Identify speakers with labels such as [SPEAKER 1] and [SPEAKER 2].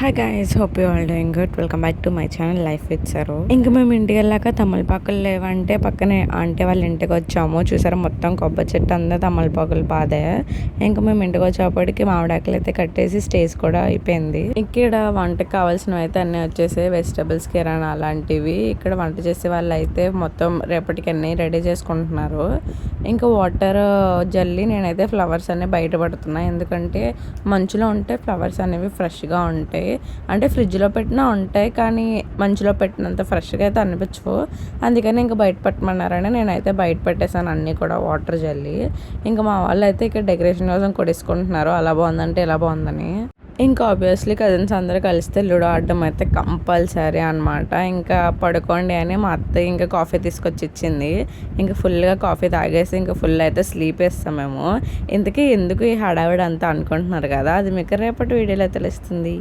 [SPEAKER 1] Hi guys, hope you all doing good. Welcome back to my channel life with sir. ఇంకా మేము ఇంటికి వెళ్ళాక తమలపాకులు లేవంటే పక్కనే ఆంటీ వాళ్ళ ఇంటికి వచ్చాము. చూసారా, మొత్తం కొబ్బరి చెట్టు అంతా తమలపాకులు పాదే. ఇంకా మేము ఇంటికి వచ్చేప్పటికి మామిడాకులు అయితే కట్టేసి స్టేజ్ కూడా అయిపోయింది. ఇక్కడ వంటకు కావాల్సినవి అయితే అన్నీ వచ్చేసి వెజిటబుల్స్, కిరాణా అలాంటివి. ఇక్కడ వంట చేసే వాళ్ళు అయితే మొత్తం రేపటికి అన్నీ రెడీ చేసుకుంటున్నారు. ఇంకా వాటర్ జల్లి నేనైతే ఫ్లవర్స్ అన్నీ బయట పడుతున్నా. ఎందుకంటే మంచులో ఉంటే ఫ్లవర్స్ అనేవి ఫ్రెష్గా ఉంటాయి. అంటే ఫ్రిడ్జ్లో పెట్టినా ఉంటాయి, కానీ మంచులో పెట్టినంత ఫ్రెష్గా అయితే అనిపించవు. అందుకని ఇంకా బయట పెట్టమన్నారని నేనైతే బయట పెట్టేశాను అన్నీ కూడా వాటర్ జల్లి. ఇంకా మా వాళ్ళు అయితే ఇక్కడ డెకరేషన్ కోసం కొడేసుకుంటున్నారు, అలా బాగుందంటే ఇలా బాగుందని. ఇంకా ఆబ్వియస్లీ కజిన్స్ అందరూ కలిస్తే లూడో ఆడడం అయితే కంపల్సరీ అనమాట. ఇంకా పడుకోండి అని మా అత్త ఇంకా కాఫీ తీసుకొచ్చి ఇచ్చింది. ఇంకా ఫుల్గా కాఫీ తాగేసి ఇంకా ఫుల్ అయితే స్లీప్ వేస్తాం మేము. ఇంతకీ ఎందుకు ఈ హడావిడి అంతా అనుకుంటున్నారు కదా, అది మీకు రేపటి వీడియోలో తెలుస్తుంది.